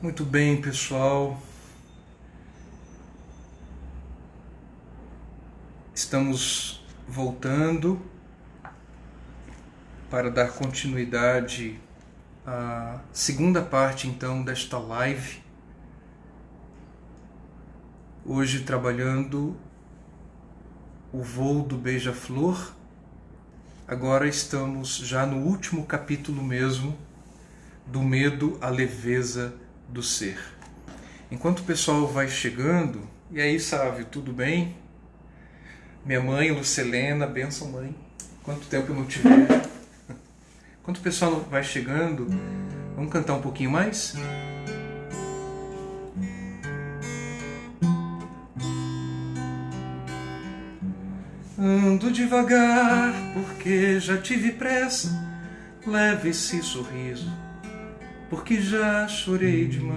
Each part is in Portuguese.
Muito bem, pessoal. Estamos voltando para dar continuidade à segunda parte, então, desta live. Hoje trabalhando o voo do beija-flor. Agora estamos já no último capítulo mesmo, do medo à leveza do ser. Enquanto o pessoal vai chegando, e aí, Sávio, tudo bem? Minha mãe, Lucelena, benção, mãe. Quanto tempo eu não te vejo. Enquanto o pessoal vai chegando, vamos cantar um pouquinho mais? Ando devagar, porque já tive pressa. Leve esse sorriso, porque já chorei demais.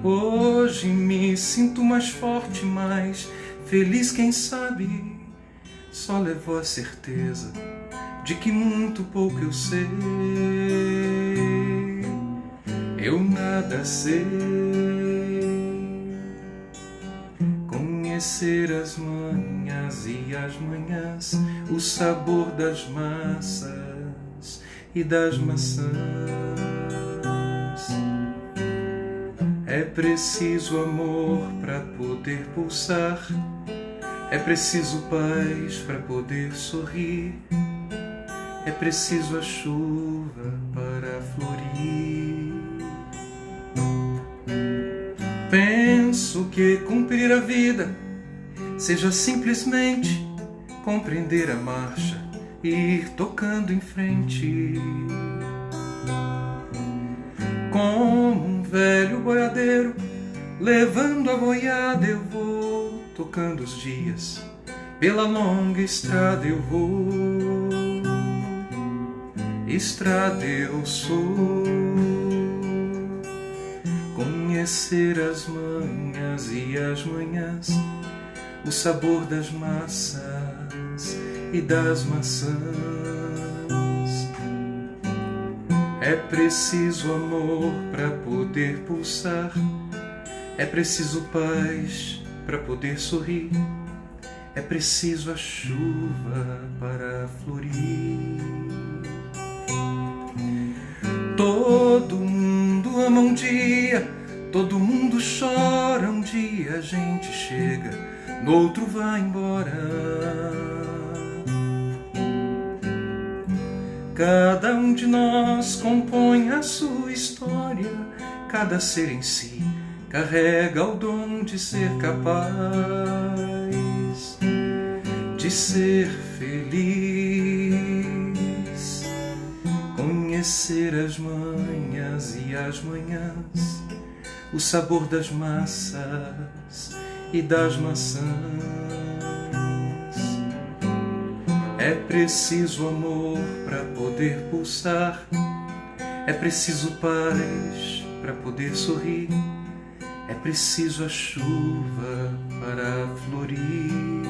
Hoje me sinto mais forte, mais feliz, quem sabe. Só levo a certeza de que muito pouco eu sei. Eu nada sei. Conhecer as manhas e as manhãs, o sabor das massas e das maçãs. É preciso amor para poder pulsar, é preciso paz para poder sorrir, é preciso a chuva para florir. Penso que cumprir a vida seja simplesmente compreender a marcha e ir tocando em frente. Como um velho boiadeiro, levando a boiada eu vou, tocando os dias, pela longa estrada eu vou. Estrada eu sou. Conhecer as manhas e as manhãs, o sabor das massas e das maçãs. É preciso amor para poder pulsar, é preciso paz para poder sorrir, é preciso a chuva para florir. Todo mundo ama um dia, todo mundo chora um dia, a gente chega, no outro vai embora. Cada um de nós compõe a sua história, cada ser em si carrega o dom de ser capaz de ser feliz. Conhecer as manhas e as manhãs, o sabor das massas e das maçãs. É preciso amor para poder pulsar, é preciso paz para poder sorrir, é preciso a chuva para florir.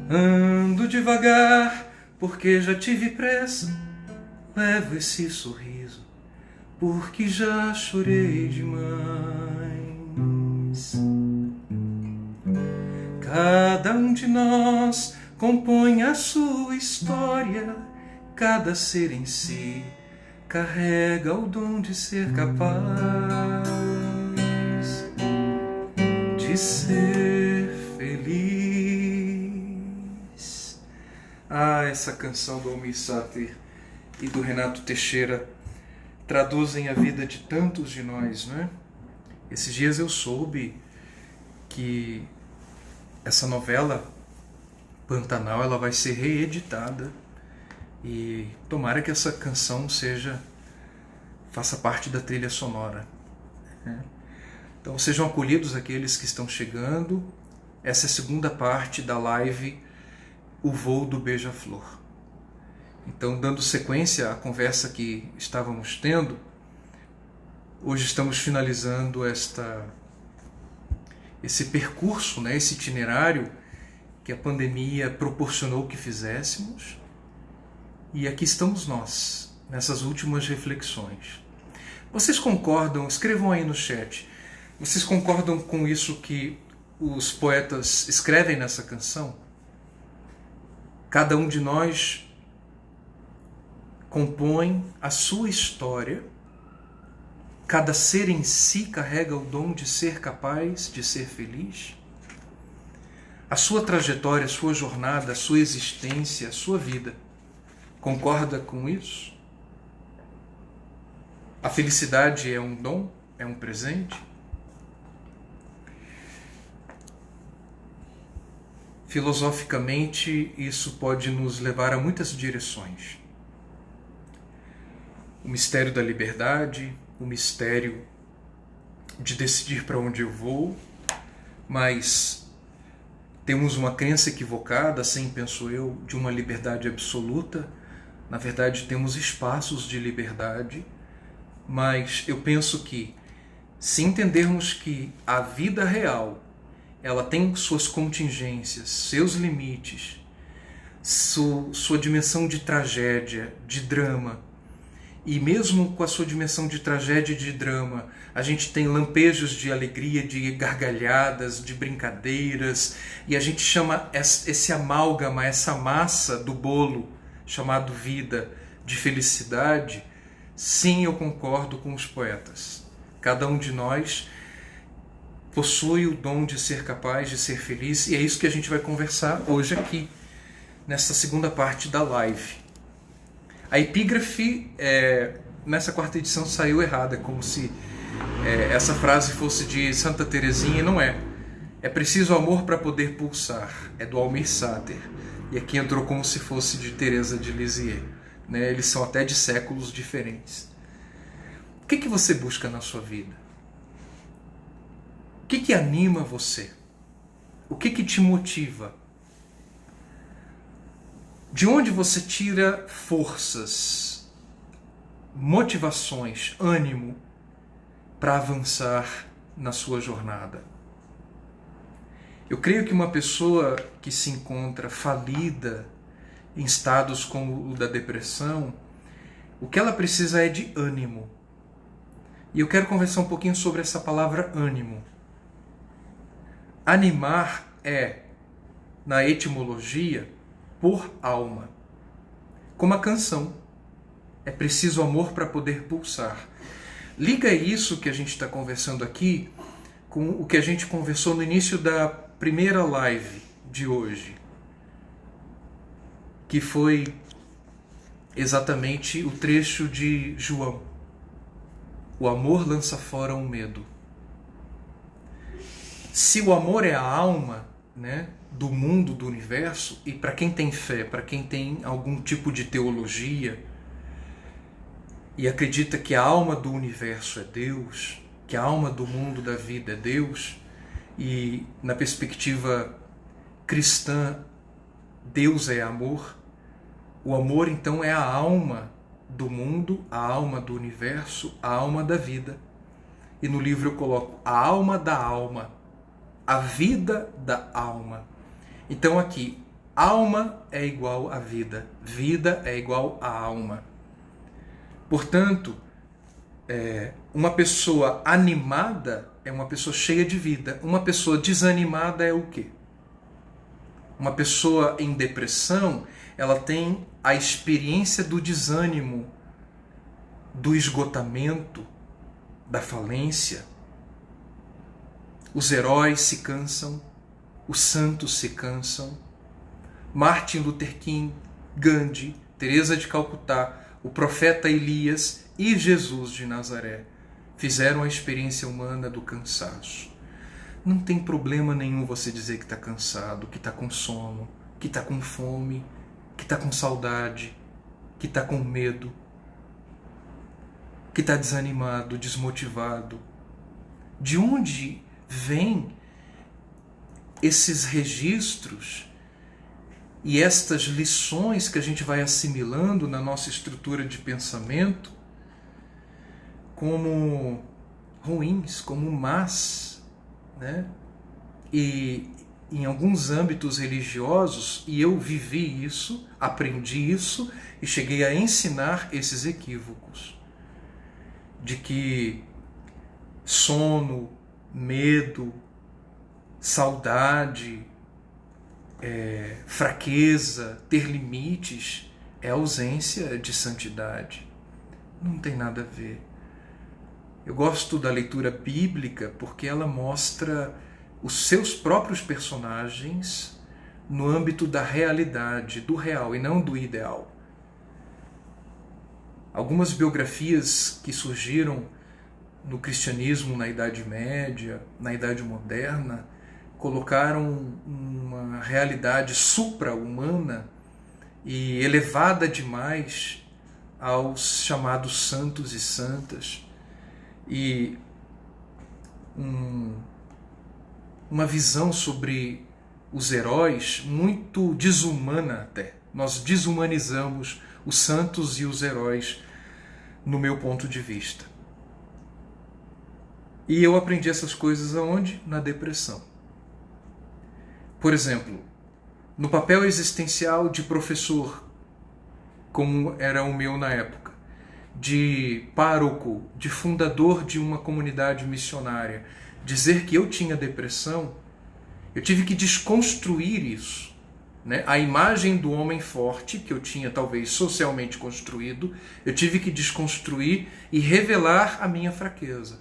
Ando devagar, porque já tive pressa, levo esse sorriso, porque já chorei demais. Cada um de nós compõe a sua história, cada ser em si carrega o dom de ser capaz de ser feliz. Essa canção do Almir Sater e do Renato Teixeira traduzem a vida de tantos de nós, né? Esses dias eu soube que essa novela Pantanal ela vai ser reeditada e tomara que essa canção faça parte da trilha sonora, né? Então sejam acolhidos aqueles que estão chegando. Essa é a segunda parte da live O Voo do Beija-Flor. Então, dando sequência à conversa que estávamos tendo, hoje estamos finalizando esse percurso, né, esse itinerário que a pandemia proporcionou que fizéssemos. E aqui estamos nós, nessas últimas reflexões. Vocês concordam? Escrevam aí no chat. Vocês concordam com isso que os poetas escrevem nessa canção? Cada um de nós compõe a sua história. Cada ser em si carrega o dom de ser capaz de ser feliz. A sua trajetória, a sua jornada, a sua existência, a sua vida. Concorda com isso? A felicidade é um dom? É um presente? Filosoficamente, isso pode nos levar a muitas direções. O mistério da liberdade, o mistério de decidir para onde eu vou, mas temos uma crença equivocada, assim penso eu, de uma liberdade absoluta. Na verdade, temos espaços de liberdade, mas eu penso que, se entendermos que a vida real ela tem suas contingências, seus limites, sua dimensão de tragédia, de drama, e mesmo com a sua dimensão de tragédia e de drama, a gente tem lampejos de alegria, de gargalhadas, de brincadeiras, e a gente chama esse amálgama, essa massa do bolo chamado vida, de felicidade. Sim, eu concordo com os poetas. Cada um de nós possui o dom de ser capaz de ser feliz, e é isso que a gente vai conversar hoje aqui, nessa segunda parte da live. A epígrafe, nessa quarta edição, saiu errada, como se essa frase fosse de Santa Teresinha, e não é. É preciso amor para poder pulsar, é do Almir Sater, e aqui entrou como se fosse de Teresa de Lisieux. Né? Eles são até de séculos diferentes. O que você busca na sua vida? O que anima você? O que te motiva? De onde você tira forças, motivações, ânimo para avançar na sua jornada? Eu creio que uma pessoa que se encontra falida em estados como o da depressão, o que ela precisa é de ânimo. E eu quero conversar um pouquinho sobre essa palavra ânimo. Animar é, na etimologia, por alma. Como a canção. É preciso amor para poder pulsar. Liga isso que a gente está conversando aqui com o que a gente conversou no início da primeira live de hoje, que foi exatamente o trecho de João. O amor lança fora o medo. Se o amor é a alma, né, do mundo, do universo, e para quem tem fé, para quem tem algum tipo de teologia e acredita que a alma do universo é Deus, que a alma do mundo, da vida é Deus, e na perspectiva cristã, Deus é amor, o amor então é a alma do mundo, a alma do universo, a alma da vida. E no livro eu coloco a alma da alma, a vida da alma. Então aqui, alma é igual a vida, vida é igual a alma. Portanto, uma pessoa animada é uma pessoa cheia de vida. Uma pessoa desanimada é o quê? Uma pessoa em depressão, ela tem a experiência do desânimo, do esgotamento, da falência. Os heróis se cansam, os santos se cansam. Martin Luther King, Gandhi, Teresa de Calcutá, o profeta Elias e Jesus de Nazaré fizeram a experiência humana do cansaço. Não tem problema nenhum você dizer que está cansado, que está com sono, que está com fome, que está com saudade, que está com medo, que está desanimado, desmotivado. De onde vêm esses registros e estas lições que a gente vai assimilando na nossa estrutura de pensamento como ruins, como más, né? E em alguns âmbitos religiosos, e eu vivi isso, aprendi isso e cheguei a ensinar esses equívocos. De que sono, medo, saudade, fraqueza, ter limites é ausência de santidade. Não tem nada a ver. Eu gosto da leitura bíblica porque ela mostra os seus próprios personagens no âmbito da realidade, do real e não do ideal. Algumas biografias que surgiram no cristianismo na Idade Média, na Idade Moderna, colocaram uma realidade supra-humana e elevada demais aos chamados santos e santas, e uma visão sobre os heróis muito desumana até. Nós desumanizamos os santos e os heróis, no meu ponto de vista. E eu aprendi essas coisas aonde? Na depressão. Por exemplo, no papel existencial de professor, como era o meu na época, de pároco, de fundador de uma comunidade missionária, dizer que eu tinha depressão, eu tive que desconstruir isso. Né? A imagem do homem forte, que eu tinha talvez socialmente construído, eu tive que desconstruir e revelar a minha fraqueza.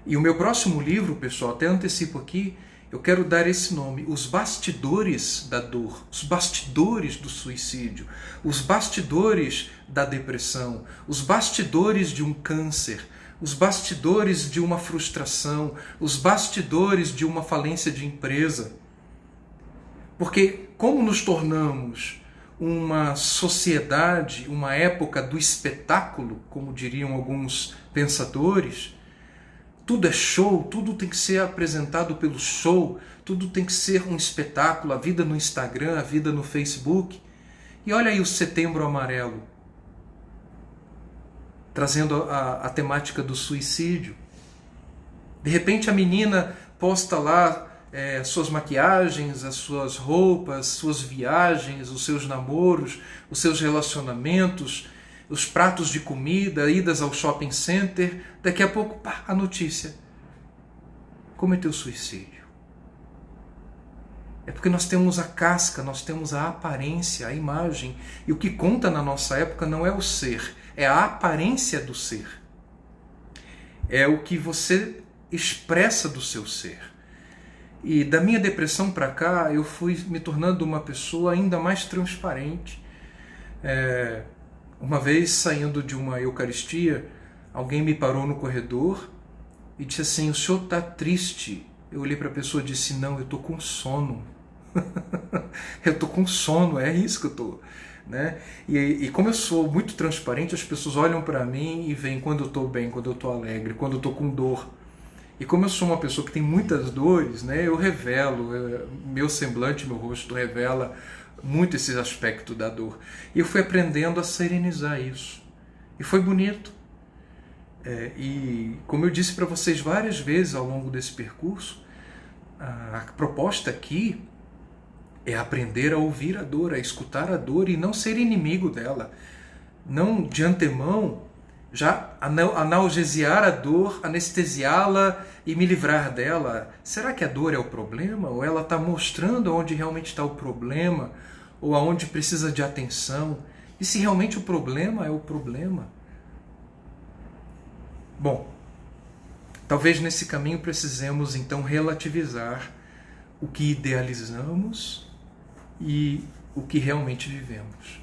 E o meu próximo livro, pessoal, até antecipo aqui, eu quero dar esse nome: Os Bastidores da Dor, os bastidores do suicídio, os bastidores da depressão, os bastidores de um câncer, os bastidores de uma frustração, os bastidores de uma falência de empresa. Porque como nos tornamos uma sociedade, uma época do espetáculo, como diriam alguns pensadores, tudo é show, tudo tem que ser apresentado pelo show, tudo tem que ser um espetáculo, a vida no Instagram, a vida no Facebook. E olha aí o Setembro Amarelo, trazendo a temática do suicídio. De repente a menina posta lá suas maquiagens, as suas roupas, suas viagens, os seus namoros, os seus relacionamentos, os pratos de comida, idas ao shopping center. Daqui a pouco, pá, a notícia: cometeu suicídio. É porque nós temos a casca, nós temos a aparência, a imagem. E o que conta na nossa época não é o ser, é a aparência do ser. É o que você expressa do seu ser. E da minha depressão para cá, eu fui me tornando uma pessoa ainda mais transparente. Uma vez, saindo de uma Eucaristia, alguém me parou no corredor e disse assim: o senhor está triste? Eu olhei para a pessoa e disse: não, eu estou com sono. Eu estou com sono, é isso que eu estou. Né? E como eu sou muito transparente, as pessoas olham para mim e veem quando eu estou bem, quando eu estou alegre, quando eu estou com dor. E como eu sou uma pessoa que tem muitas dores, né, eu revelo, meu semblante, meu rosto revela muito esse aspecto da dor. E eu fui aprendendo a serenizar isso. E foi bonito. E como eu disse para vocês várias vezes ao longo desse percurso, a proposta aqui é aprender a ouvir a dor, a escutar a dor e não ser inimigo dela. Não de antemão já analgesiar a dor, anestesiá-la e me livrar dela. Será que a dor é o problema? Ou ela está mostrando onde realmente está o problema? Ou aonde precisa de atenção? E se realmente o problema é o problema? Bom, talvez nesse caminho precisemos então relativizar o que idealizamos e o que realmente vivemos.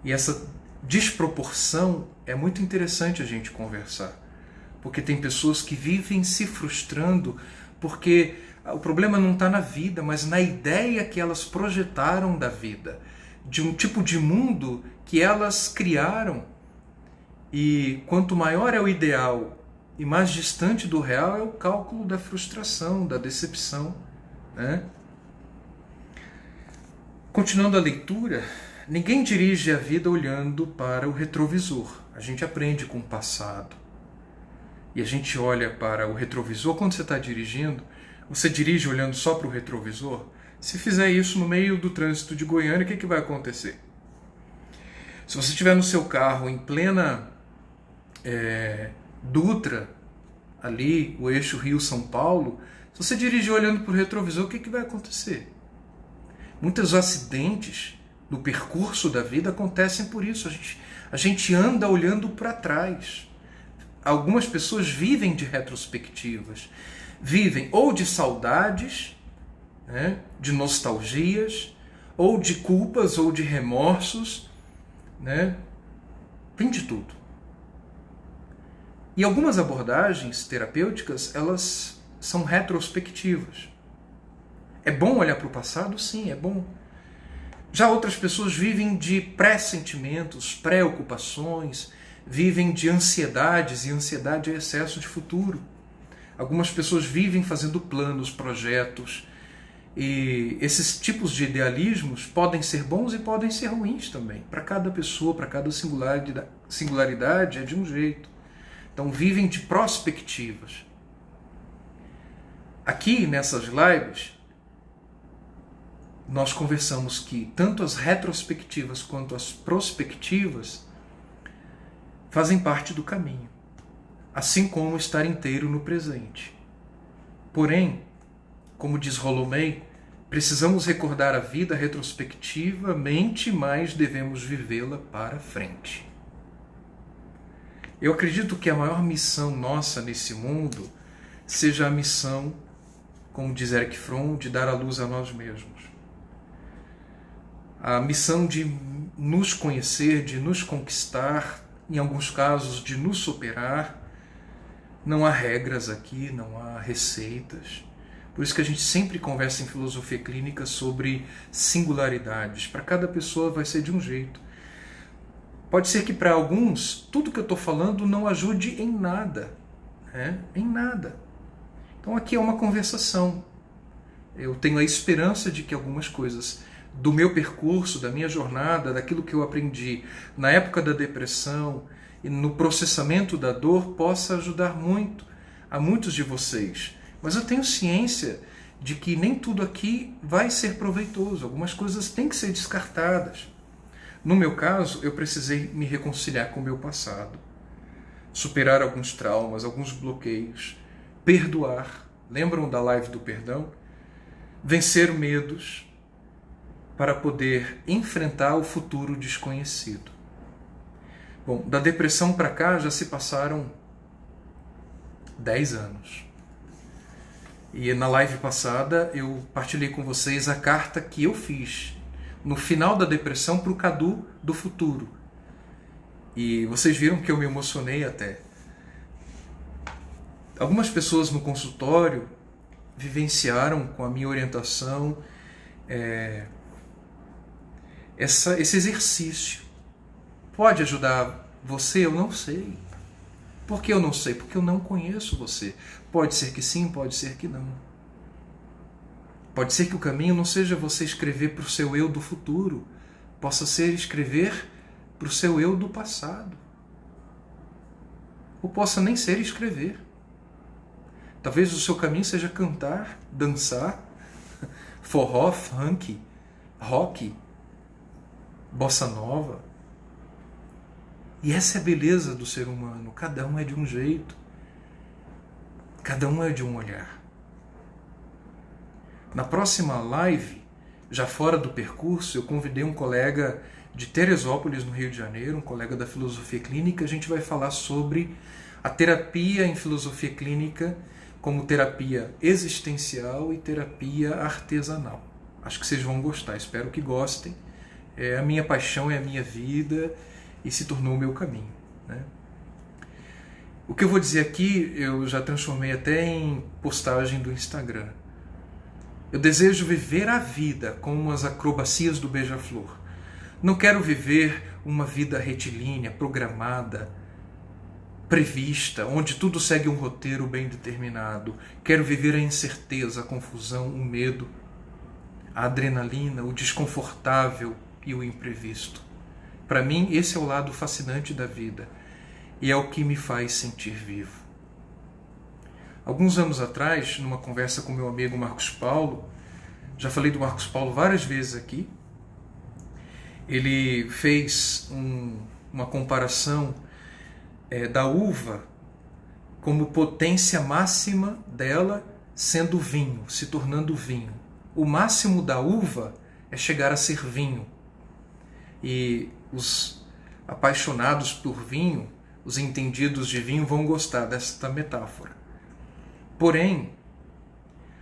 E essa desproporção é muito interessante a gente conversar, porque tem pessoas que vivem se frustrando porque o problema não está na vida, mas na ideia que elas projetaram da vida, de um tipo de mundo que elas criaram. E quanto maior é o ideal e mais distante do real é o cálculo da frustração, da decepção, né? Continuando a leitura, ninguém dirige a vida olhando para o retrovisor. A gente aprende com o passado. E a gente olha para o retrovisor quando você está dirigindo. Você dirige olhando só para o retrovisor? Se fizer isso no meio do trânsito de Goiânia, o que vai acontecer? Se você estiver no seu carro em plena Dutra, ali, o eixo Rio-São Paulo, se você dirigir olhando para o retrovisor, o que vai acontecer? Muitos acidentes no percurso da vida acontecem por isso. A gente anda olhando para trás. Algumas pessoas vivem de retrospectivas, vivem ou de saudades, né, de nostalgias, ou de culpas, ou de remorsos, né? Tem de tudo. E algumas abordagens terapêuticas, elas são retrospectivas. É bom olhar para o passado? Sim, é bom. Já outras pessoas vivem de pré-sentimentos, preocupações, vivem de ansiedades, e ansiedade é excesso de futuro. Algumas pessoas vivem fazendo planos, projetos, e esses tipos de idealismos podem ser bons e podem ser ruins também. Para cada pessoa, para cada singularidade é de um jeito. Então vivem de prospectivas. Aqui nessas lives, nós conversamos que tanto as retrospectivas quanto as prospectivas fazem parte do caminho, assim como estar inteiro no presente. Porém, como diz Rollo May, precisamos recordar a vida retrospectivamente, mas devemos vivê-la para frente. Eu acredito que a maior missão nossa nesse mundo seja a missão, como diz Erich Fromm, de dar a luz a nós mesmos. A missão de nos conhecer, de nos conquistar, em alguns casos de nos superar. Não há regras aqui, não há receitas. Por isso que a gente sempre conversa em filosofia clínica sobre singularidades. Para cada pessoa vai ser de um jeito. Pode ser que para alguns, tudo que eu estou falando não ajude em nada. Né? Em nada. Então aqui é uma conversação. Eu tenho a esperança de que algumas coisas do meu percurso, da minha jornada, daquilo que eu aprendi na época da depressão e no processamento da dor, possa ajudar muito a muitos de vocês. Mas eu tenho ciência de que nem tudo aqui vai ser proveitoso. Algumas coisas têm que ser descartadas. No meu caso, eu precisei me reconciliar com o meu passado, superar alguns traumas, alguns bloqueios, perdoar. Lembram da live do perdão? Vencer medos para poder enfrentar o futuro desconhecido. Bom, da depressão para cá já se passaram 10 anos. E na live passada eu partilhei com vocês a carta que eu fiz no final da depressão para o Cadu do futuro. E vocês viram que eu me emocionei até. Algumas pessoas no consultório vivenciaram com a minha orientação esse exercício. Pode ajudar você? Eu não sei. Por que eu não sei? Porque eu não conheço você. Pode ser que sim, pode ser que não. Pode ser que o caminho não seja você escrever para o seu eu do futuro. Possa ser escrever para o seu eu do passado. Ou possa nem ser escrever. Talvez o seu caminho seja cantar, dançar, forró, funk, rock, bossa nova. E essa é a beleza do ser humano. Cada um é de um jeito. Cada um é de um olhar. Na próxima live, já fora do percurso, eu convidei um colega de Teresópolis, no Rio de Janeiro, um colega da filosofia clínica. A gente vai falar sobre a terapia em filosofia clínica como terapia existencial e terapia artesanal. Acho que vocês vão gostar, espero que gostem. É a minha paixão, é a minha vida e se tornou o meu caminho. Né? O que eu vou dizer aqui, eu já transformei até em postagem do Instagram. Eu desejo viver a vida como as acrobacias do beija-flor. Não quero viver uma vida retilínea, programada, prevista, onde tudo segue um roteiro bem determinado. Quero viver a incerteza, a confusão, o medo, a adrenalina, o desconfortável e o imprevisto. Para mim, esse é o lado fascinante da vida e é o que me faz sentir vivo. Alguns anos atrás, numa conversa com meu amigo Marcos Paulo, já falei do Marcos Paulo várias vezes aqui, ele fez uma comparação da uva como potência máxima dela sendo vinho, se tornando vinho. O máximo da uva é chegar a ser vinho. E os apaixonados por vinho, os entendidos de vinho, vão gostar desta metáfora. Porém,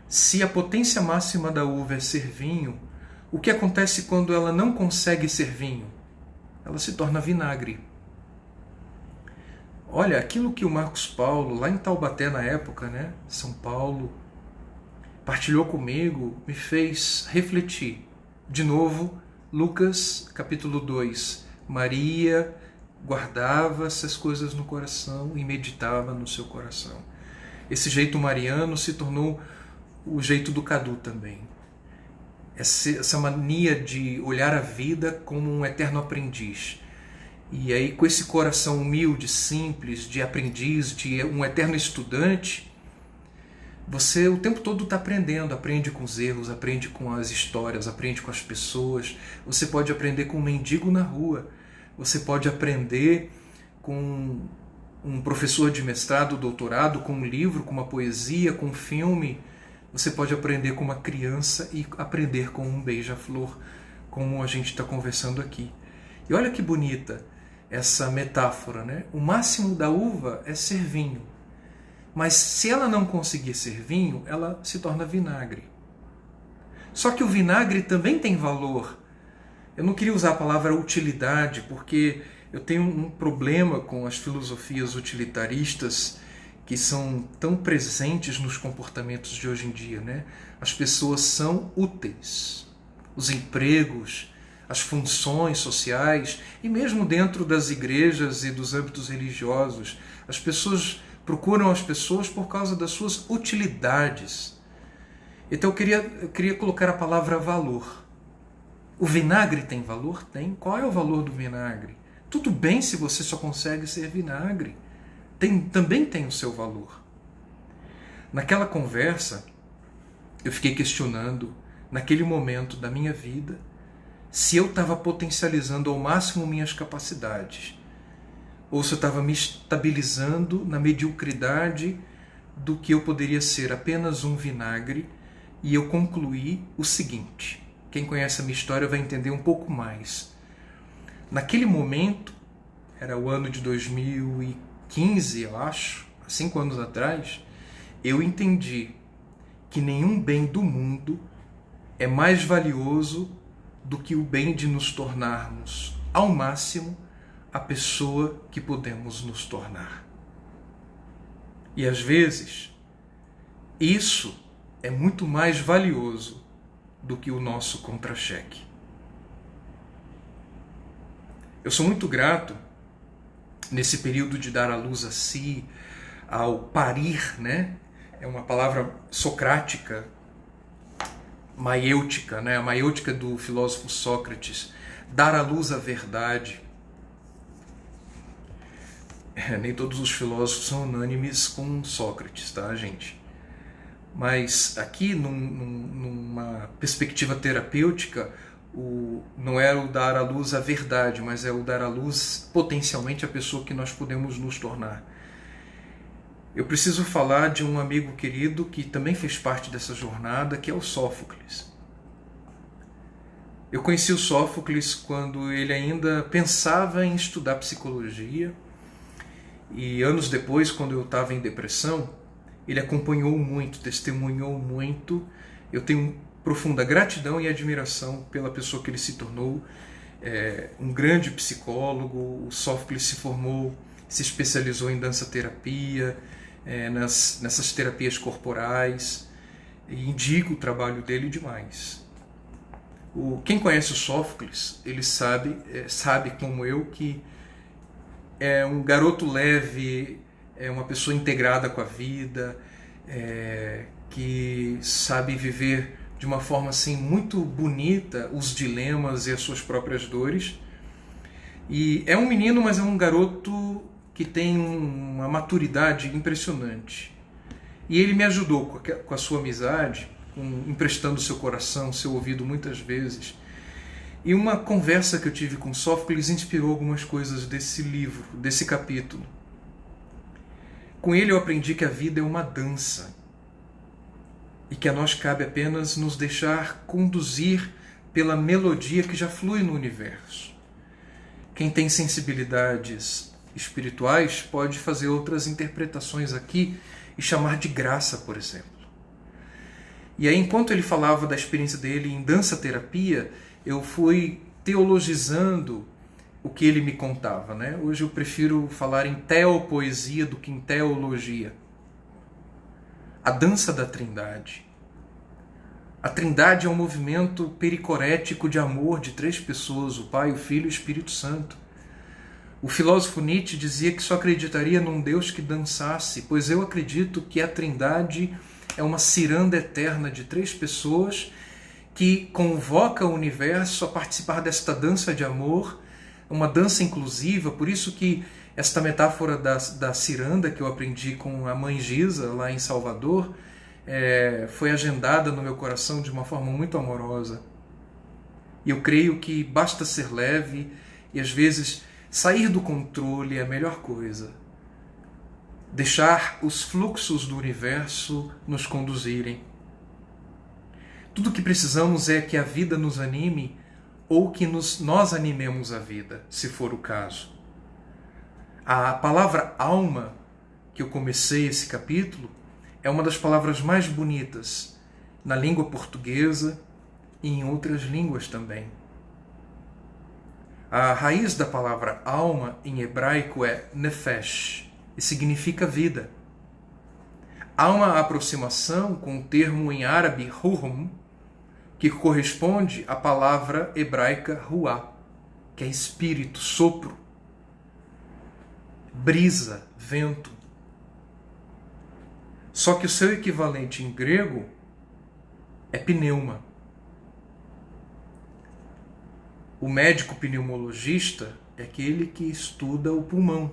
se a potência máxima da uva é ser vinho, o que acontece quando ela não consegue ser vinho? Ela se torna vinagre. Olha, aquilo que o Marcos Paulo, lá em Taubaté na época, né, São Paulo, partilhou comigo, me fez refletir. De novo, Lucas capítulo 2. Maria guardava essas coisas no coração e meditava no seu coração. Esse jeito mariano se tornou o jeito do Cadu também. Essa mania de olhar a vida como um eterno aprendiz. E aí, com esse coração humilde, simples, de aprendiz, de um eterno estudante, você o tempo todo está aprendendo, aprende com os erros, aprende com as histórias, aprende com as pessoas. Você pode aprender com um mendigo na rua, você pode aprender com um professor de mestrado, doutorado, com um livro, com uma poesia, com um filme. Você pode aprender com uma criança e aprender com um beija-flor, como a gente está conversando aqui. E olha que bonita essa metáfora, né? O máximo da uva é ser vinho. Mas se ela não conseguir ser vinho, ela se torna vinagre. Só que o vinagre também tem valor. Eu não queria usar a palavra utilidade, porque eu tenho um problema com as filosofias utilitaristas que são tão presentes nos comportamentos de hoje em dia, né? As pessoas são úteis. Os empregos, as funções sociais, e mesmo dentro das igrejas e dos âmbitos religiosos, as pessoas procuram as pessoas por causa das suas utilidades. Então eu queria colocar a palavra valor. O vinagre tem valor? Tem. Qual é o valor do vinagre? Tudo bem se você só consegue ser vinagre. Também tem o seu valor. Naquela conversa, eu fiquei questionando, naquele momento da minha vida, se eu estava potencializando ao máximo minhas capacidades, ou se eu estava me estabilizando na mediocridade do que eu poderia ser apenas um vinagre. E eu concluí o seguinte: quem conhece a minha história vai entender um pouco mais. Naquele momento, era o ano de 2015, eu acho, 5 anos atrás, eu entendi que nenhum bem do mundo é mais valioso do que o bem de nos tornarmos, ao máximo, a pessoa que podemos nos tornar. E às vezes, isso é muito mais valioso do que o nosso contra-cheque. Eu sou muito grato, nesse período de dar à luz a si, ao parir, né? É uma palavra socrática, maiêutica, né? A maiêutica do filósofo Sócrates, dar à luz a verdade. Nem todos os filósofos são unânimes com Sócrates, tá, gente? Mas aqui, numa perspectiva terapêutica, não é o dar à luz a verdade, mas é o dar à luz potencialmente a pessoa que nós podemos nos tornar. Eu preciso falar de um amigo querido que também fez parte dessa jornada, que é o Sófocles. Eu conheci o Sófocles quando ele ainda pensava em estudar psicologia, e anos depois, quando eu estava em depressão, ele acompanhou muito, testemunhou muito. Eu tenho profunda gratidão e admiração pela pessoa que ele se tornou, um grande psicólogo. O Sófocles se formou, se especializou em dança-terapia, nessas terapias corporais, e indico o trabalho dele demais. Quem conhece o Sófocles, ele sabe como eu que é um garoto leve, é uma pessoa integrada com a vida, que sabe viver de uma forma assim muito bonita os dilemas e as suas próprias dores. E é um menino, mas é um garoto que tem uma maturidade impressionante. E ele me ajudou com a sua amizade, emprestando seu coração, seu ouvido muitas vezes. E uma conversa que eu tive com Sófocles inspirou algumas coisas desse livro, desse capítulo. Com ele eu aprendi que a vida é uma dança e que a nós cabe apenas nos deixar conduzir pela melodia que já flui no universo. Quem tem sensibilidades espirituais pode fazer outras interpretações aqui e chamar de graça, por exemplo. E aí, enquanto ele falava da experiência dele em dança-terapia, eu fui teologizando o que ele me contava, né? Hoje eu prefiro falar em teopoesia do que em teologia. A dança da Trindade. A Trindade é um movimento pericorético de amor de três pessoas, o Pai, o Filho e o Espírito Santo. O filósofo Nietzsche dizia que só acreditaria num Deus que dançasse, pois eu acredito que a Trindade é uma ciranda eterna de três pessoas que convoca o universo a participar desta dança de amor, uma dança inclusiva. Por isso que esta metáfora da ciranda que eu aprendi com a mãe Giza, lá em Salvador, foi agendada no meu coração de uma forma muito amorosa. E eu creio que basta ser leve e às vezes sair do controle é a melhor coisa. Deixar os fluxos do universo nos conduzirem. Tudo o que precisamos é que a vida nos anime ou que nós animemos a vida, se for o caso. A palavra alma, que eu comecei esse capítulo, é uma das palavras mais bonitas na língua portuguesa e em outras línguas também. A raiz da palavra alma em hebraico é nefesh e significa vida. Há uma aproximação com o termo em árabe ruhum, que corresponde à palavra hebraica ruá, que é espírito, sopro, brisa, vento. Só que o seu equivalente em grego é pneuma. O médico pneumologista é aquele que estuda o pulmão.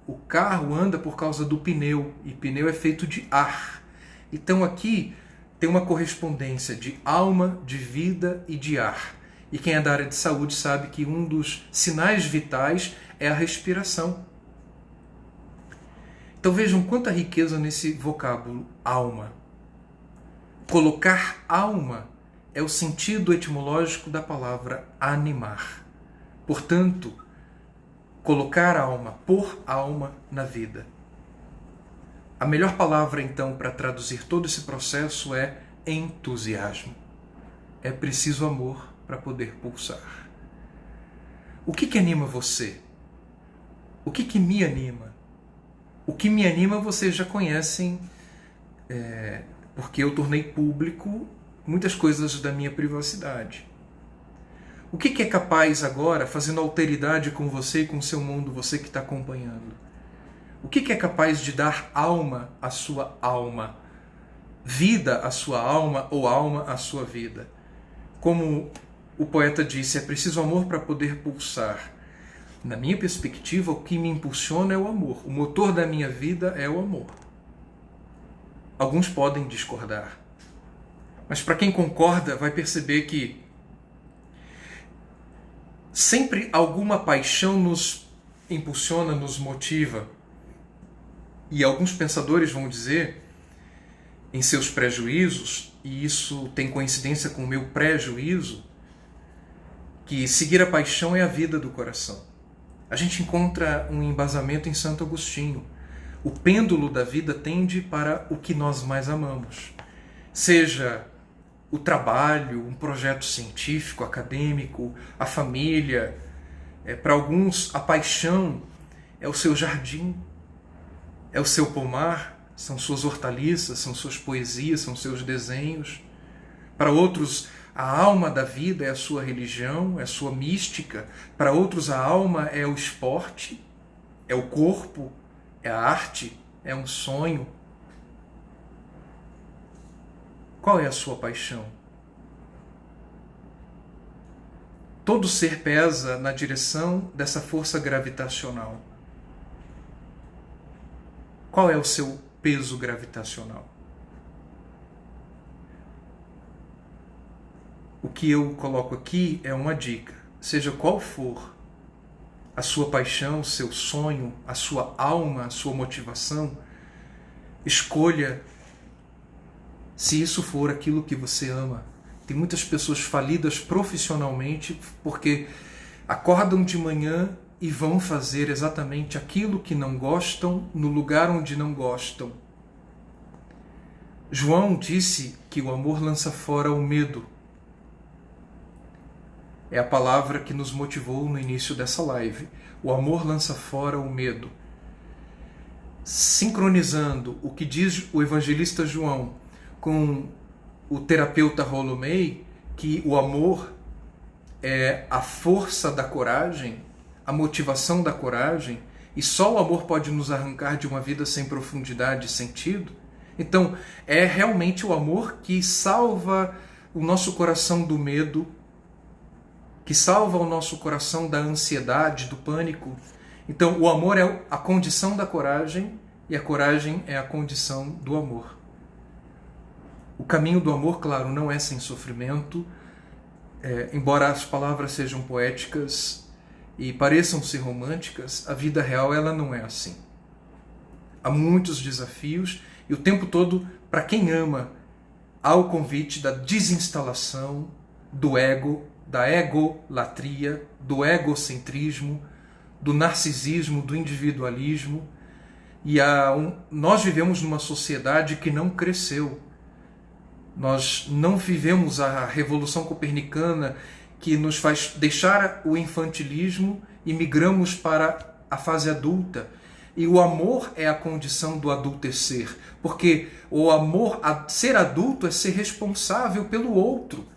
O carro anda por causa do pneu, e pneu é feito de ar. Então aqui tem uma correspondência de alma, de vida e de ar. E quem é da área de saúde sabe que um dos sinais vitais é a respiração. Então vejam quanta riqueza nesse vocábulo alma. Colocar alma é o sentido etimológico da palavra animar. Portanto, colocar alma, pôr alma na vida. A melhor palavra, então, para traduzir todo esse processo é entusiasmo. É preciso amor para poder pulsar. O que anima você? O que me anima? O que me anima vocês já conhecem, porque eu tornei público muitas coisas da minha privacidade. O que é capaz agora, fazendo alteridade com você e com o seu mundo, você que está acompanhando? O que é capaz de dar alma à sua alma, vida à sua alma ou alma à sua vida? Como o poeta disse, é preciso amor para poder pulsar. Na minha perspectiva, o que me impulsiona é o amor. O motor da minha vida é o amor. Alguns podem discordar, mas para quem concorda vai perceber que sempre alguma paixão nos impulsiona, nos motiva. E alguns pensadores vão dizer, em seus prejuízos, e isso tem coincidência com o meu prejuízo, que seguir a paixão é a vida do coração. A gente encontra um embasamento em Santo Agostinho. O pêndulo da vida tende para o que nós mais amamos. Seja o trabalho, um projeto científico, acadêmico, a família. Para alguns, a paixão é o seu jardim, é o seu pomar, são suas hortaliças, são suas poesias, são seus desenhos. Para outros, a alma da vida é a sua religião, é a sua mística. Para outros, a alma é o esporte, é o corpo, é a arte, é um sonho. Qual é a sua paixão? Todo ser pesa na direção dessa força gravitacional. Qual é o seu peso gravitacional? O que eu coloco aqui é uma dica. Seja qual for a sua paixão, seu sonho, a sua alma, a sua motivação, escolha se isso for aquilo que você ama. Tem muitas pessoas falidas profissionalmente porque acordam de manhã e vão fazer exatamente aquilo que não gostam no lugar onde não gostam. João disse que o amor lança fora o medo. É a palavra que nos motivou no início dessa live. O amor lança fora o medo. Sincronizando o que diz o evangelista João com o terapeuta Rollo May, que o amor é a força da coragem, a motivação da coragem, e só o amor pode nos arrancar de uma vida sem profundidade e sentido. Então, é realmente o amor que salva o nosso coração do medo, que salva o nosso coração da ansiedade, do pânico. Então, o amor é a condição da coragem e a coragem é a condição do amor. O caminho do amor, claro, não é sem sofrimento, embora as palavras sejam poéticas e pareçam ser românticas, a vida real ela não é assim. Há muitos desafios e o tempo todo, para quem ama, há o convite da desinstalação do ego, da egolatria, do egocentrismo, do narcisismo, do individualismo. E nós vivemos numa sociedade que não cresceu. Nós não vivemos a Revolução Copernicana que nos faz deixar o infantilismo e migramos para a fase adulta. E o amor é a condição do adultecer, porque o amor a ser adulto é ser responsável pelo outro.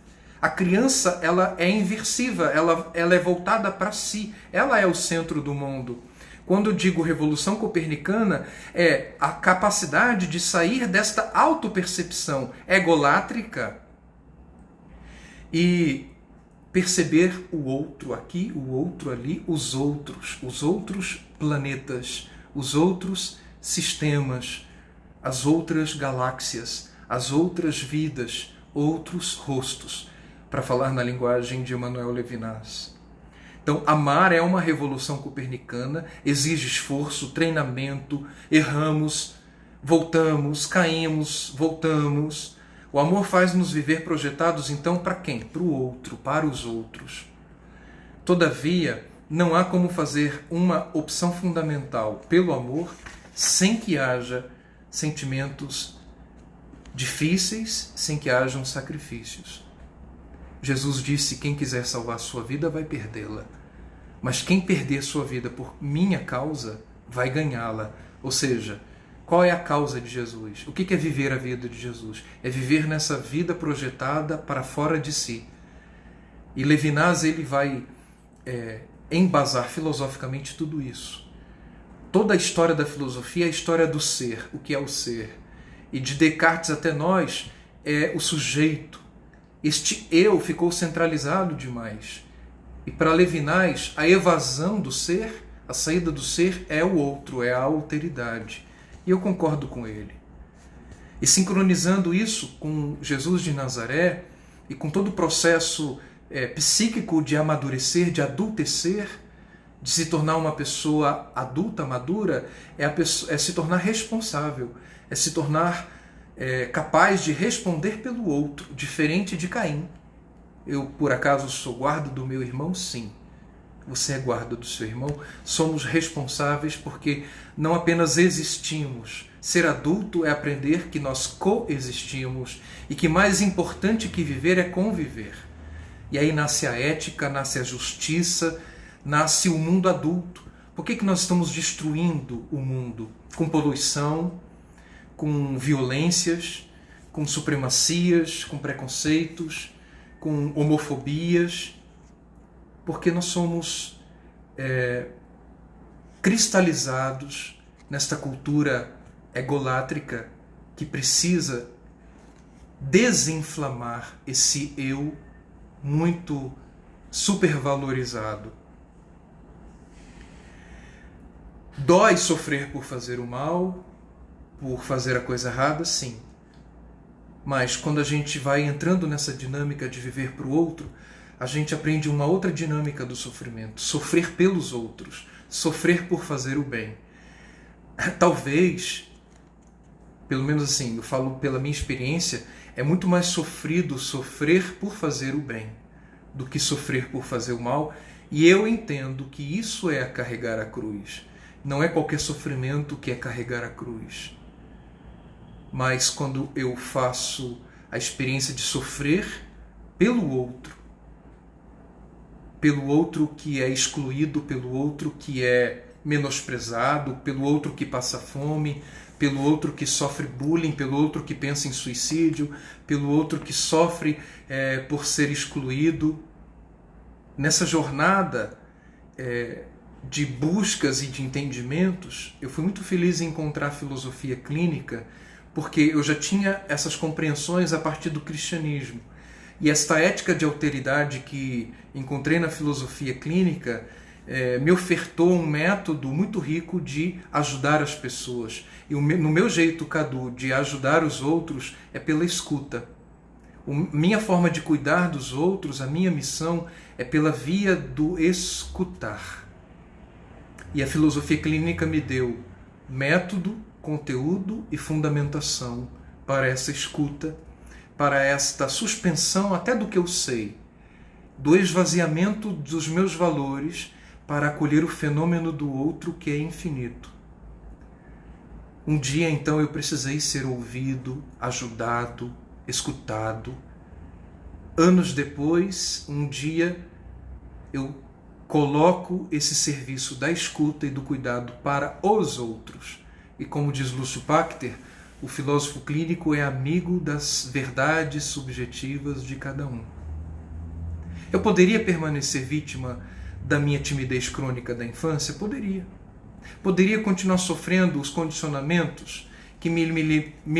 A criança ela é inversiva, ela é voltada para si, ela é o centro do mundo. Quando eu digo Revolução Copernicana, é a capacidade de sair desta autopercepção egolátrica e perceber o outro aqui, o outro ali, os outros planetas, os outros sistemas, as outras galáxias, as outras vidas, outros rostos, para falar na linguagem de Emmanuel Levinas. Então, amar é uma revolução copernicana, exige esforço, treinamento, erramos, voltamos, caímos, voltamos. O amor faz-nos viver projetados, então, para quem? Para o outro, para os outros. Todavia, não há como fazer uma opção fundamental pelo amor sem que haja sentimentos difíceis, sem que hajam sacrifícios. Jesus disse: quem quiser salvar sua vida vai perdê-la, mas quem perder sua vida por minha causa vai ganhá-la. Ou seja, qual é a causa de Jesus? O que é viver a vida de Jesus? É viver nessa vida projetada para fora de si. E Levinas ele vai embasar filosoficamente tudo isso. Toda a história da filosofia é a história do ser, o que é o ser. E de Descartes até nós é o sujeito. Este eu ficou centralizado demais. E para Levinas, a evasão do ser, a saída do ser é o outro, é a alteridade. E eu concordo com ele. E sincronizando isso com Jesus de Nazaré e com todo o processo psíquico de amadurecer, de adultecer, de se tornar uma pessoa adulta, madura, é se tornar responsável, é se tornar capaz de responder pelo outro, diferente de Caim. Eu, por acaso, sou guarda do meu irmão? Sim. Você é guarda do seu irmão? Somos responsáveis porque não apenas existimos. Ser adulto é aprender que nós coexistimos e que mais importante que viver é conviver. E aí nasce a ética, nasce a justiça, nasce o mundo adulto. Por que nós estamos destruindo o mundo? Com poluição, com violências, com supremacias, com preconceitos, com homofobias, porque nós somos cristalizados nesta cultura egolátrica que precisa desinflamar esse eu muito supervalorizado. Dói sofrer por fazer o mal, por fazer a coisa errada, sim. Mas quando a gente vai entrando nessa dinâmica de viver para o outro, a gente aprende uma outra dinâmica do sofrimento. Sofrer pelos outros, sofrer por fazer o bem. Talvez, pelo menos assim, eu falo pela minha experiência, é muito mais sofrido sofrer por fazer o bem do que sofrer por fazer o mal. E eu entendo que isso é carregar a cruz. Não é qualquer sofrimento que é carregar a cruz. Mas quando eu faço a experiência de sofrer pelo outro que é excluído, pelo outro que é menosprezado, pelo outro que passa fome, pelo outro que sofre bullying, pelo outro que pensa em suicídio, pelo outro que sofre por ser excluído. Nessa jornada de buscas e de entendimentos, eu fui muito feliz em encontrar a filosofia clínica, porque eu já tinha essas compreensões a partir do cristianismo. E esta ética de alteridade que encontrei na filosofia clínica me ofertou um método muito rico de ajudar as pessoas. E no meu jeito, Cadu, de ajudar os outros é pela escuta. Minha forma de cuidar dos outros, a minha missão é pela via do escutar. E a filosofia clínica me deu método, conteúdo e fundamentação para essa escuta, para esta suspensão até do que eu sei, do esvaziamento dos meus valores para acolher o fenômeno do outro que é infinito. Um dia, então, eu precisei ser ouvido, ajudado, escutado. Anos depois, um dia, eu coloco esse serviço da escuta e do cuidado para os outros. E como diz Lúcio Pachter, o filósofo clínico é amigo das verdades subjetivas de cada um. Eu poderia permanecer vítima da minha timidez crônica da infância? Poderia. Poderia continuar sofrendo os condicionamentos que me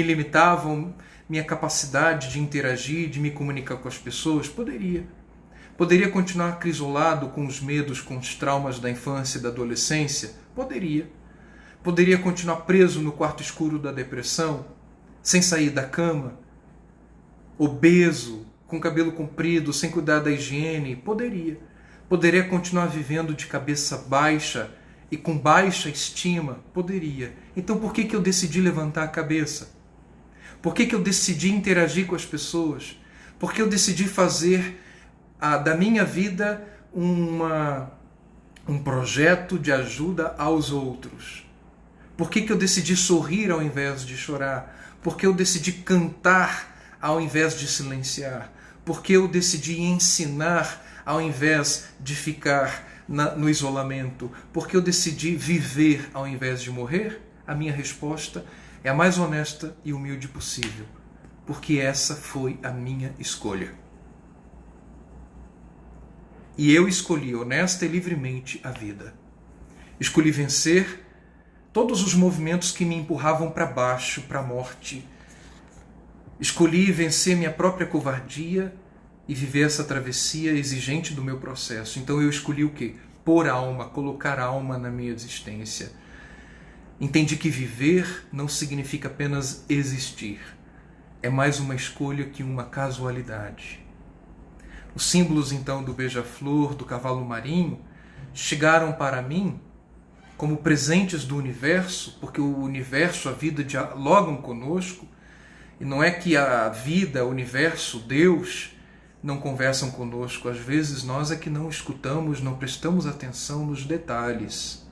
limitavam minha capacidade de interagir, de me comunicar com as pessoas? Poderia. Poderia continuar acrisolado com os medos, com os traumas da infância e da adolescência? Poderia. Poderia continuar preso no quarto escuro da depressão, sem sair da cama, obeso, com cabelo comprido, sem cuidar da higiene? Poderia. Poderia continuar vivendo de cabeça baixa e com baixa estima? Poderia. Então por que eu decidi levantar a cabeça? Por que eu decidi interagir com as pessoas? Por que eu decidi fazer da minha vida um projeto de ajuda aos outros? Por que eu decidi sorrir ao invés de chorar? Por que eu decidi cantar ao invés de silenciar? Por que eu decidi ensinar ao invés de ficar no isolamento? Por que eu decidi viver ao invés de morrer? A minha resposta é a mais honesta e humilde possível. Porque essa foi a minha escolha. E eu escolhi honesta e livremente a vida. Escolhi vencer todos os movimentos que me empurravam para baixo, para a morte. Escolhi vencer minha própria covardia e viver essa travessia exigente do meu processo. Então eu escolhi o quê? Pôr alma, colocar alma na minha existência. Entendi que viver não significa apenas existir. É mais uma escolha que uma casualidade. Os símbolos, então, do beija-flor, do cavalo marinho, chegaram para mim como presentes do universo, porque o universo, a vida dialogam conosco, e não é que a vida, o universo, Deus, não conversam conosco. Às vezes nós é que não escutamos, não prestamos atenção nos detalhes.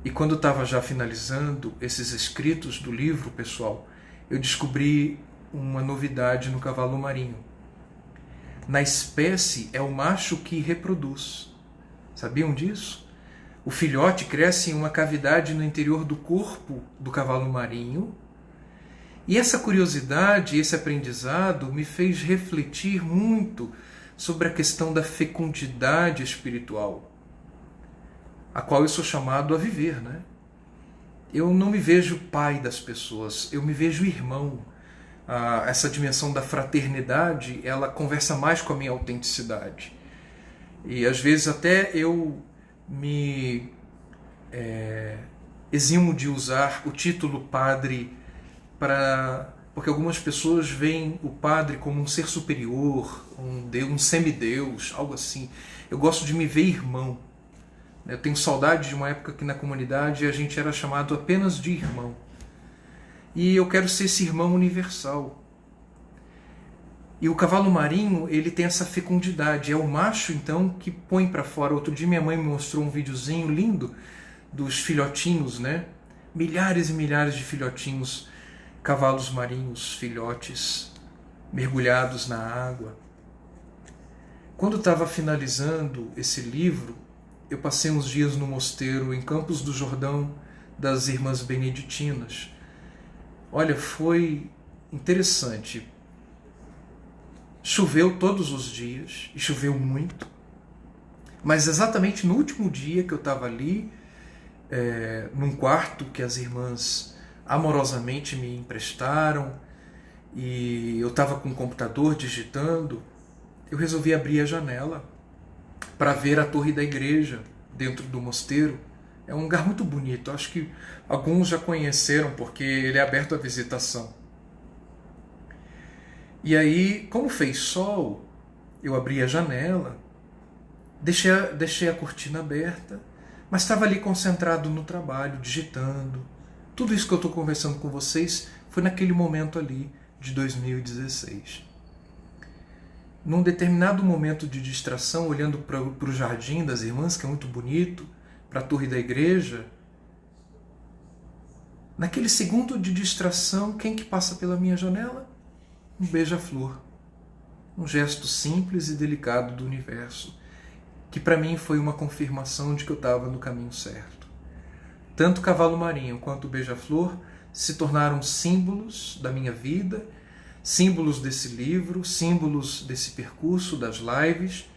E quando estava já finalizando esses escritos do livro, pessoal, eu descobri uma novidade no cavalo marinho. Na espécie é o macho que reproduz. Sabiam disso? O filhote cresce em uma cavidade no interior do corpo do cavalo marinho. E essa curiosidade, esse aprendizado me fez refletir muito sobre a questão da fecundidade espiritual, a qual eu sou chamado a viver, né? Eu não me vejo pai das pessoas, eu me vejo irmão. Essa dimensão da fraternidade, ela conversa mais com a minha autenticidade. E às vezes até eu me eximo de usar o título padre porque algumas pessoas veem o padre como um ser superior, um deus, um semideus, algo assim. Eu gosto de me ver irmão. Eu tenho saudade de uma época que na comunidade a gente era chamado apenas de irmão. E eu quero ser esse irmão universal. E o cavalo marinho, ele tem essa fecundidade. É o macho, então, que põe para fora. Outro dia minha mãe me mostrou um videozinho lindo dos filhotinhos, né? Milhares e milhares de filhotinhos, cavalos marinhos, filhotes, mergulhados na água. Quando estava finalizando esse livro, eu passei uns dias no mosteiro em Campos do Jordão das Irmãs Beneditinas. Olha, foi interessante. Choveu todos os dias, e choveu muito, mas exatamente no último dia que eu estava ali, num quarto que as irmãs amorosamente me emprestaram, e eu estava com o computador digitando, eu resolvi abrir a janela para ver a torre da igreja dentro do mosteiro. É um lugar muito bonito, acho que alguns já conheceram porque ele é aberto à visitação. E aí, como fez sol, eu abri a janela, deixei a cortina aberta, mas estava ali concentrado no trabalho, digitando. Tudo isso que eu estou conversando com vocês foi naquele momento ali de 2016. Num determinado momento de distração, olhando para o jardim das irmãs, que é muito bonito, para a torre da igreja, naquele segundo de distração, quem que passa pela minha janela? Um beija-flor. Um gesto simples e delicado do universo, que para mim foi uma confirmação de que eu estava no caminho certo. Tanto o cavalo marinho quanto o beija-flor se tornaram símbolos da minha vida, símbolos desse livro, símbolos desse percurso, das lives,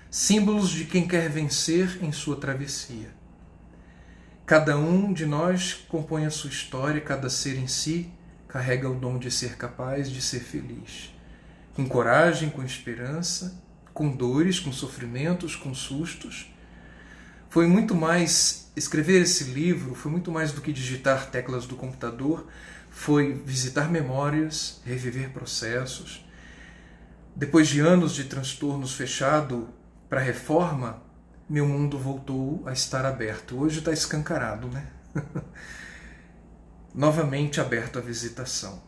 símbolos de quem quer vencer em sua travessia. Cada um de nós compõe a sua história, cada ser em si carrega o dom de ser capaz de ser feliz. Com coragem, com esperança, com dores, com sofrimentos, com sustos. Foi muito mais, escrever esse livro foi muito mais do que digitar teclas do computador, foi visitar memórias, reviver processos. Depois de anos de transtornos fechado para a reforma, meu mundo voltou a estar aberto. Hoje está escancarado, né? Novamente aberto à visitação.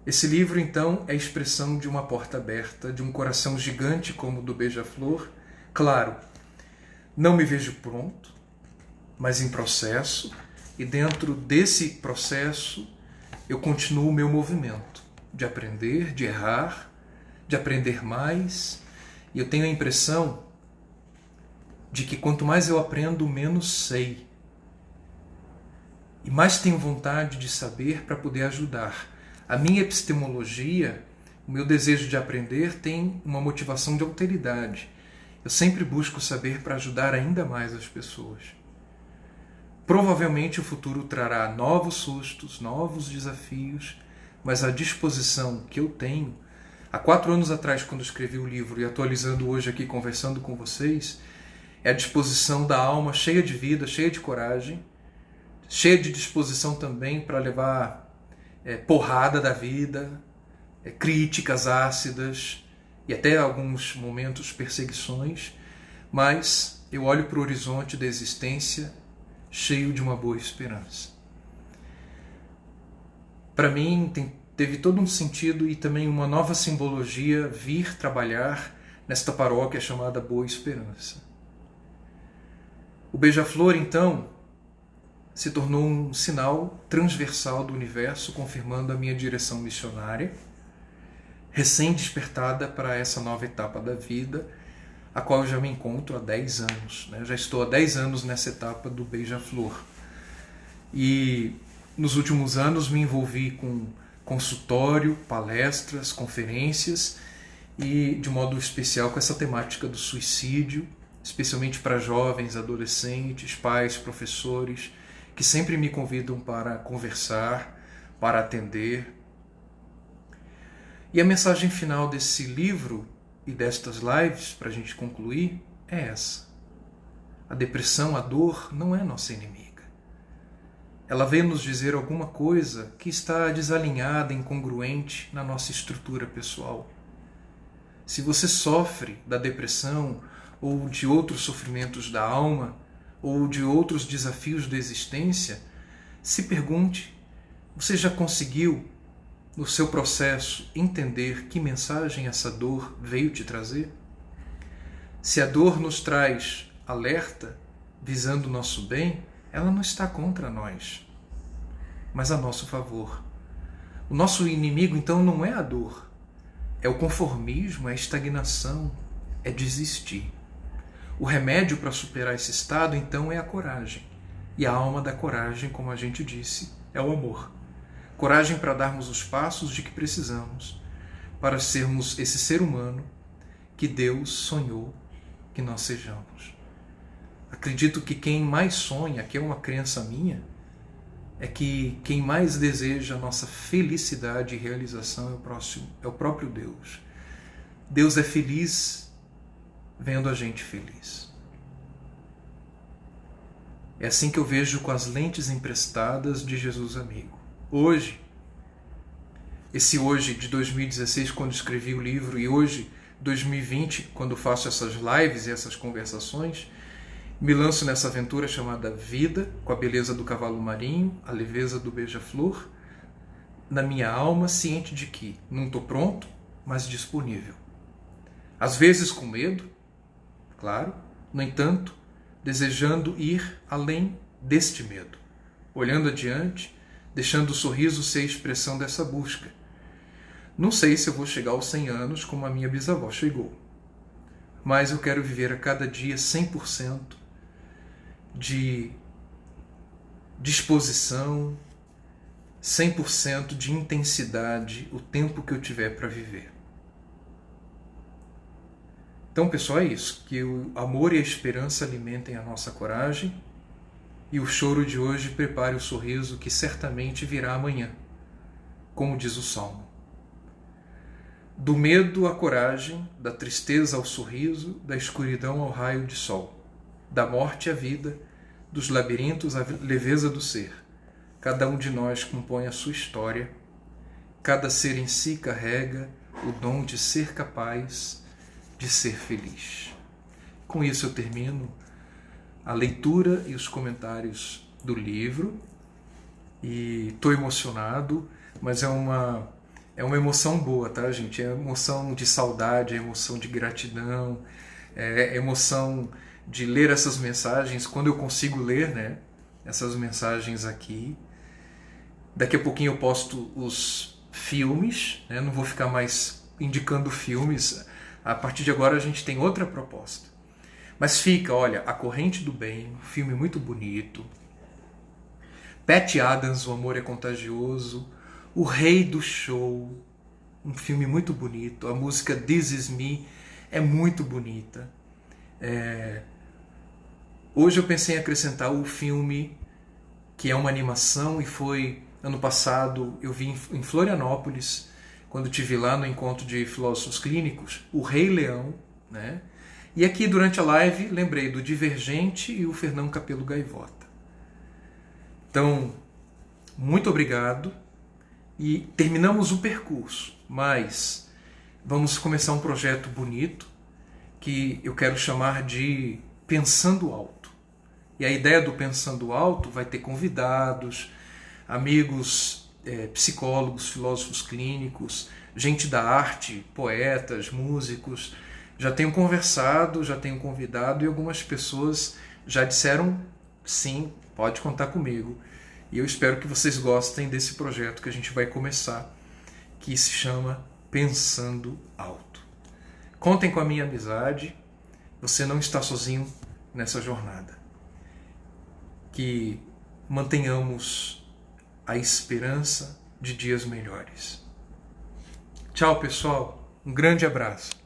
Esse livro, então, é a expressão de uma porta aberta, de um coração gigante como o do beija-flor. Claro, não me vejo pronto, mas em processo, e dentro desse processo eu continuo o meu movimento de aprender, de errar, de aprender mais, e eu tenho a impressão de que quanto mais eu aprendo, menos sei. E mais tenho vontade de saber para poder ajudar. A minha epistemologia, o meu desejo de aprender tem uma motivação de alteridade. Eu sempre busco saber para ajudar ainda mais as pessoas. Provavelmente o futuro trará novos sustos, novos desafios, mas a disposição que eu tenho, há 4 anos atrás, quando escrevi o livro, e atualizando hoje aqui, conversando com vocês, é a disposição da alma cheia de vida, cheia de coragem, cheia de disposição também para levar porrada da vida, críticas ácidas e até alguns momentos perseguições, mas eu olho para o horizonte da existência cheio de uma boa esperança. Para mim teve todo um sentido e também uma nova simbologia vir trabalhar nesta paróquia chamada Boa Esperança. O beija-flor, então, se tornou um sinal transversal do universo, confirmando a minha direção missionária, recém-despertada para essa nova etapa da vida, a qual eu já me encontro há 10 anos. Né? Já estou há 10 anos nessa etapa do beija-flor. E nos últimos anos me envolvi com consultório, palestras, conferências e, de modo especial, com essa temática do suicídio, especialmente para jovens, adolescentes, pais, professores, que sempre me convidam para conversar, para atender. E a mensagem final desse livro e destas lives, para a gente concluir, é essa. A depressão, a dor, não é nossa inimiga. ela vem nos dizer alguma coisa que está desalinhada, incongruente na nossa estrutura pessoal. Se você sofre da depressão ou de outros sofrimentos da alma ou de outros desafios da existência, se pergunte: você já conseguiu, no seu processo, entender que mensagem essa dor veio te trazer? Se a dor nos traz alerta, visando o nosso bem, ela não está contra nós, mas a nosso favor. O nosso inimigo, então, não é a dor, é o conformismo, é a estagnação, é desistir. O remédio para superar esse estado, então, é a coragem. E a alma da coragem, como a gente disse, é o amor. Coragem para darmos os passos de que precisamos para sermos esse ser humano que Deus sonhou que nós sejamos. Acredito que quem mais sonha, que é uma crença minha, é que quem mais deseja a nossa felicidade e realização é o próprio Deus. Deus é feliz vendo a gente feliz. É assim que eu vejo com as lentes emprestadas de Jesus Amigo. Hoje, esse hoje de 2016, quando escrevi o livro, e hoje, 2020, quando faço essas lives e essas conversações, me lanço nessa aventura chamada vida, com a beleza do cavalo marinho, a leveza do beija-flor, na minha alma, ciente de que não estou pronto, mas disponível. Às vezes com medo, claro, no entanto, desejando ir além deste medo, olhando adiante, deixando o sorriso ser a expressão dessa busca. Não sei se eu vou chegar aos 100 anos como a minha bisavó chegou, mas eu quero viver a cada dia 100% de disposição, 100% de intensidade o tempo que eu tiver para viver. Então, pessoal, é isso. Que o amor e a esperança alimentem a nossa coragem e o choro de hoje prepare o sorriso que certamente virá amanhã, como diz o Salmo. Do medo à coragem, da tristeza ao sorriso, da escuridão ao raio de sol, da morte à vida, dos labirintos à leveza do ser. Cada um de nós compõe a sua história, cada ser em si carrega o dom de ser capaz de ser feliz. Com isso eu termino a leitura e os comentários do livro e estou emocionado, mas é uma emoção boa, tá, gente? É emoção de saudade, é emoção de gratidão, é emoção de ler essas mensagens, quando eu consigo ler, né, essas mensagens aqui. Daqui a pouquinho eu posto os filmes, né, não vou ficar mais indicando filmes, a partir de agora a gente tem outra proposta. Mas fica, olha, A Corrente do Bem, um filme muito bonito. Patty Adams, O Amor é Contagioso. O Rei do Show, um filme muito bonito. A música This Is Me é muito bonita. Hoje eu pensei em acrescentar o filme, que é uma animação, e foi ano passado, eu vi em Florianópolis, quando estive lá no encontro de filósofos clínicos, O Rei Leão, né? E aqui durante a live lembrei do Divergente e o Fernão Capelo Gaivota. Então, muito obrigado. E terminamos o percurso, mas vamos começar um projeto bonito que eu quero chamar de Pensando Alto. E a ideia do Pensando Alto vai ter convidados, amigos, psicólogos, filósofos clínicos, gente da arte, poetas, músicos. Já tenho conversado, já tenho convidado e algumas pessoas já disseram sim, pode contar comigo. E eu espero que vocês gostem desse projeto que a gente vai começar, que se chama Pensando Alto. Contem com a minha amizade, você não está sozinho nessa jornada. Que mantenhamos a esperança de dias melhores. Tchau, pessoal. Um grande abraço.